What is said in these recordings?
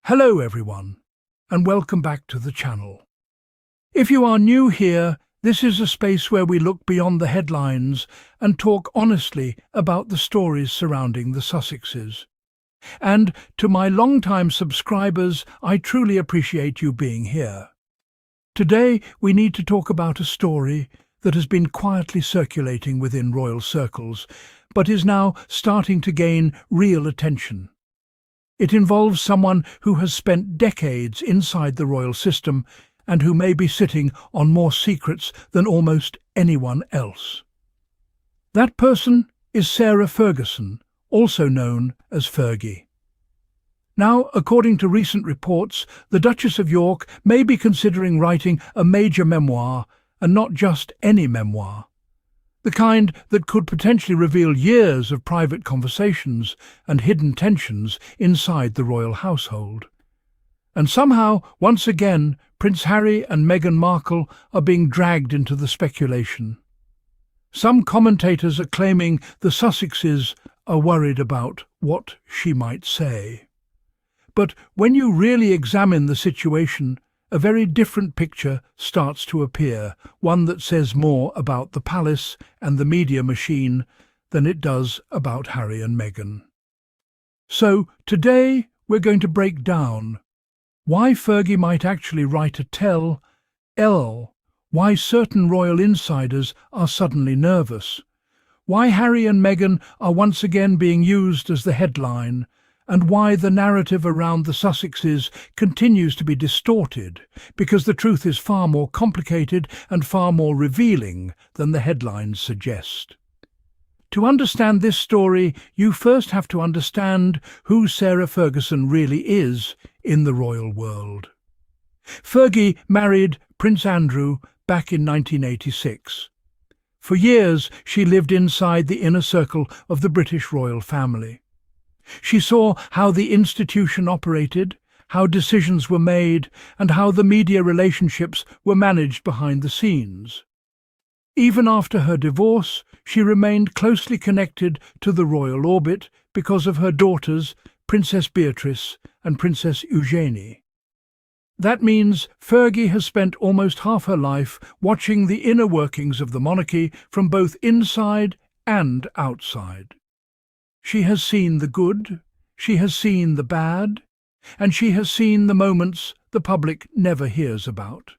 Hello everyone, and welcome back to the channel. If you are new here, this is a space where we look beyond the headlines and talk honestly about the stories surrounding the Sussexes. And to my long-time subscribers, I truly appreciate you being here. Today we need to talk about a story that has been quietly circulating within royal circles, but is now starting to gain real attention. It involves someone who has spent decades inside the royal system and who may be sitting on more secrets than almost anyone else. That person is Sarah Ferguson, also known as Fergie. Now, according to recent reports, the Duchess of York may be considering writing a major memoir, and not just any memoir. The kind that could potentially reveal years of private conversations and hidden tensions inside the royal household. And somehow, once again, Prince Harry and Meghan Markle are being dragged into the speculation. Some commentators are claiming the Sussexes are worried about what she might say. But when you really examine the situation, a very different picture starts to appear, one that says more about the palace and the media machine than it does about Harry and Meghan. So today we're going to break down why Fergie might actually write a tell, why certain royal insiders are suddenly nervous, why Harry and Meghan are once again being used as the headline, and why the narrative around the Sussexes continues to be distorted, because the truth is far more complicated and far more revealing than the headlines suggest. To understand this story, you first have to understand who Sarah Ferguson really is in the royal world. Fergie married Prince Andrew back in 1986. For years, she lived inside the inner circle of the British royal family. She saw how the institution operated, how decisions were made, and how the media relationships were managed behind the scenes. Even after her divorce, she remained closely connected to the royal orbit because of her daughters, Princess Beatrice and Princess Eugenie. That means Fergie has spent almost half her life watching the inner workings of the monarchy from both inside and outside. She has seen the good, she has seen the bad, and she has seen the moments the public never hears about.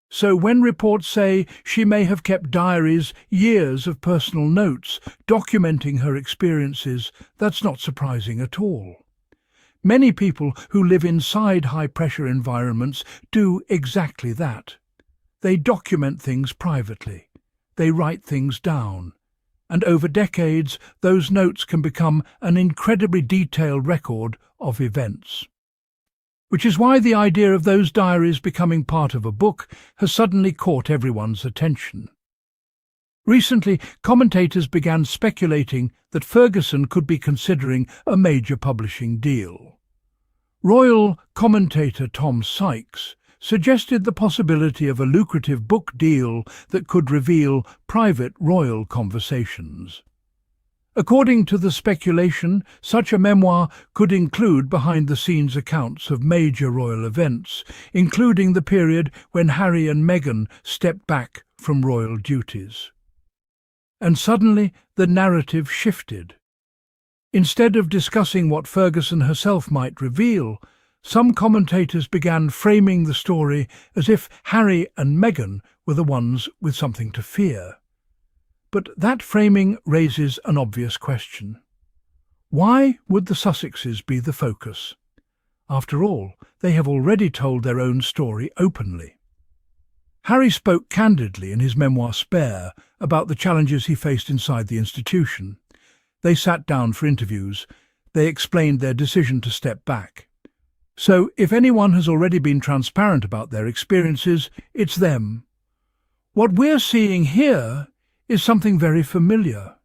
So when reports say she may have kept diaries, years of personal notes, documenting her experiences, that's not surprising at all. Many people who live inside high-pressure environments do exactly that. They document things privately. They write things down. And over decades, those notes can become an incredibly detailed record of events. Which is why the idea of those diaries becoming part of a book has suddenly caught everyone's attention. Recently, commentators began speculating that Ferguson could be considering a major publishing deal. Royal commentator Tom Sykes suggested the possibility of a lucrative book deal that could reveal private royal conversations. According to the speculation, such a memoir could include behind-the-scenes accounts of major royal events, including the period when Harry and Meghan stepped back from royal duties. And suddenly the narrative shifted. Instead of discussing what Ferguson herself might reveal, some commentators began framing the story as if Harry and Meghan were the ones with something to fear. But that framing raises an obvious question. Why would the Sussexes be the focus? After all, they have already told their own story openly. Harry spoke candidly in his memoir Spare about the challenges he faced inside the institution. They sat down for interviews. They explained their decision to step back. So, if anyone has already been transparent about their experiences, it's them. What we're seeing here is something very familiar.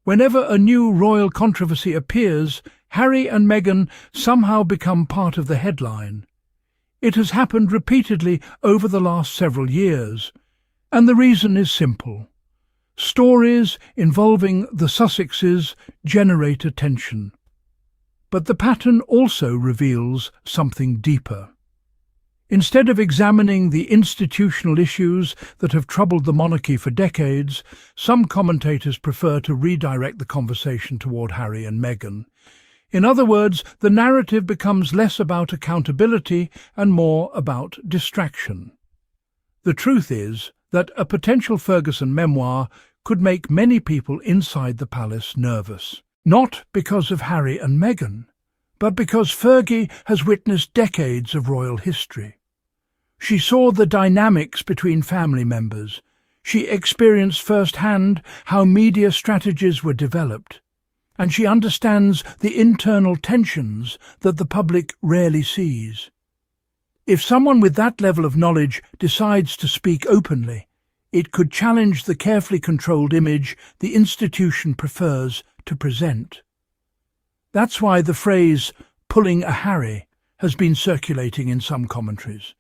Whenever a new royal controversy appears, Harry and Meghan somehow become part of the headline. It has happened repeatedly over the last several years, and the reason is simple. Stories involving the Sussexes generate attention. But the pattern also reveals something deeper. Instead of examining the institutional issues that have troubled the monarchy for decades, some commentators prefer to redirect the conversation toward Harry and Meghan. In other words, the narrative becomes less about accountability and more about distraction. The truth is that a potential Ferguson memoir could make many people inside the palace nervous. Not because of Harry and Meghan, but because Fergie has witnessed decades of royal history. She saw the dynamics between family members. She experienced firsthand how media strategies were developed, and she understands the internal tensions that the public rarely sees. If someone with that level of knowledge decides to speak openly, it could challenge the carefully controlled image the institution prefers to present. That's why the phrase "pulling a Harry" has been circulating in some commentaries.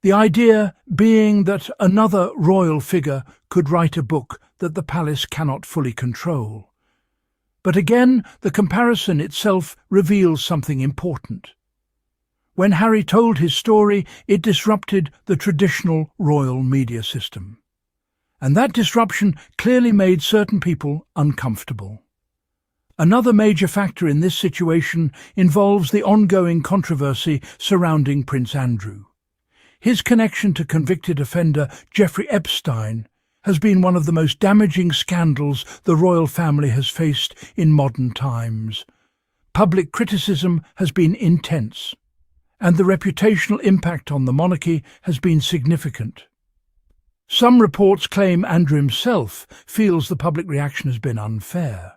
The idea being that another royal figure could write a book that the palace cannot fully control. But again, the comparison itself reveals something important. When Harry told his story, it disrupted the traditional royal media system. And that disruption clearly made certain people uncomfortable. Another major factor in this situation involves the ongoing controversy surrounding Prince Andrew. His connection to convicted offender Jeffrey Epstein has been one of the most damaging scandals the royal family has faced in modern times. Public criticism has been intense, and the reputational impact on the monarchy has been significant. Some reports claim Andrew himself feels the public reaction has been unfair.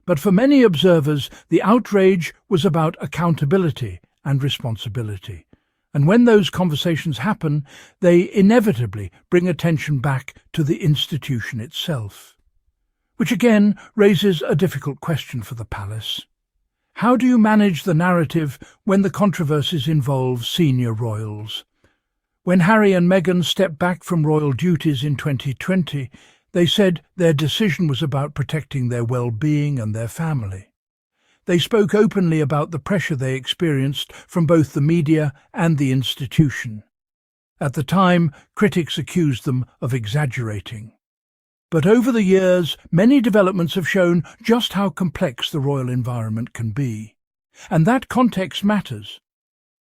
But for many observers, the outrage was about accountability and responsibility. And when those conversations happen, they inevitably bring attention back to the institution itself. Which again raises a difficult question for the palace. How do you manage the narrative when the controversies involve senior royals? When Harry and Meghan stepped back from royal duties in 2020, they said their decision was about protecting their well-being and their family. They spoke openly about the pressure they experienced from both the media and the institution. At the time, critics accused them of exaggerating. But over the years, many developments have shown just how complex the royal environment can be. And that context matters.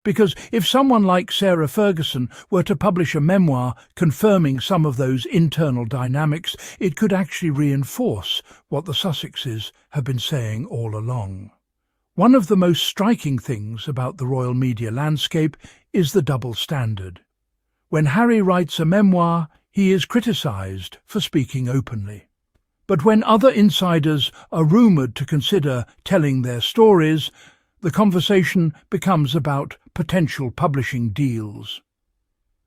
Because if someone like Sarah Ferguson were to publish a memoir confirming some of those internal dynamics, it could actually reinforce what the Sussexes have been saying all along. One of the most striking things about the royal media landscape is the double standard. When Harry writes a memoir, he is criticised for speaking openly. But when other insiders are rumoured to consider telling their stories, the conversation becomes about potential publishing deals.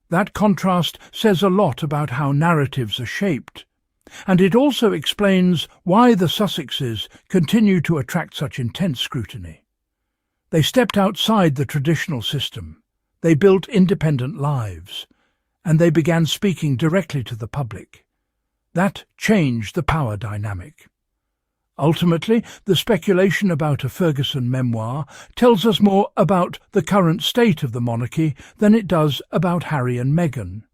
That contrast says a lot about how narratives are shaped, and it also explains why the Sussexes continue to attract such intense scrutiny. They stepped outside the traditional system, they built independent lives, and they began speaking directly to the public. That changed the power dynamic. Ultimately, the speculation about a Ferguson memoir tells us more about the current state of the monarchy than it does about Harry and Meghan.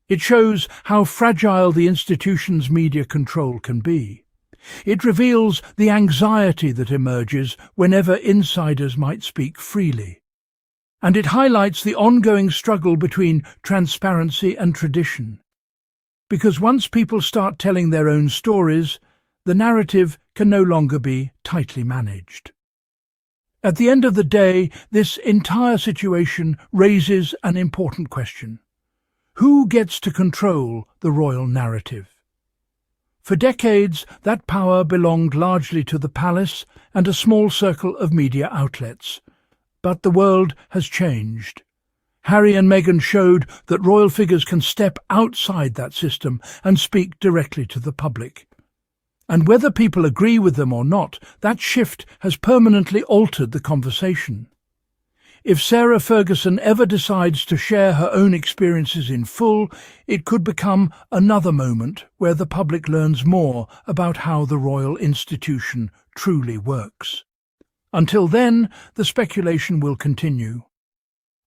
It shows how fragile the institution's media control can be. It reveals the anxiety that emerges whenever insiders might speak freely. And it highlights the ongoing struggle between transparency and tradition. Because once people start telling their own stories, the narrative can no longer be tightly managed. At the end of the day, this entire situation raises an important question. Who gets to control the royal narrative? For decades, that power belonged largely to the palace and a small circle of media outlets. But the world has changed. Harry and Meghan showed that royal figures can step outside that system and speak directly to the public. And whether people agree with them or not, that shift has permanently altered the conversation. If Sarah Ferguson ever decides to share her own experiences in full, it could become another moment where the public learns more about how the royal institution truly works. Until then, the speculation will continue.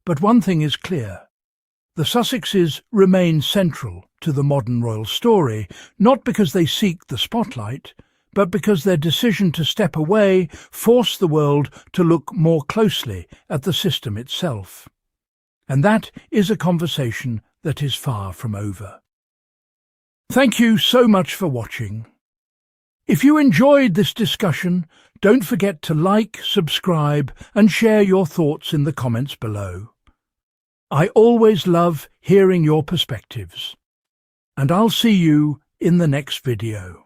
But one thing is clear. The Sussexes remain central to the modern royal story, not because they seek the spotlight, but because their decision to step away forced the world to look more closely at the system itself. And that is a conversation that is far from over. Thank you so much for watching. If you enjoyed this discussion, don't forget to like, subscribe, and share your thoughts in the comments below. I always love hearing your perspectives. And I'll see you in the next video.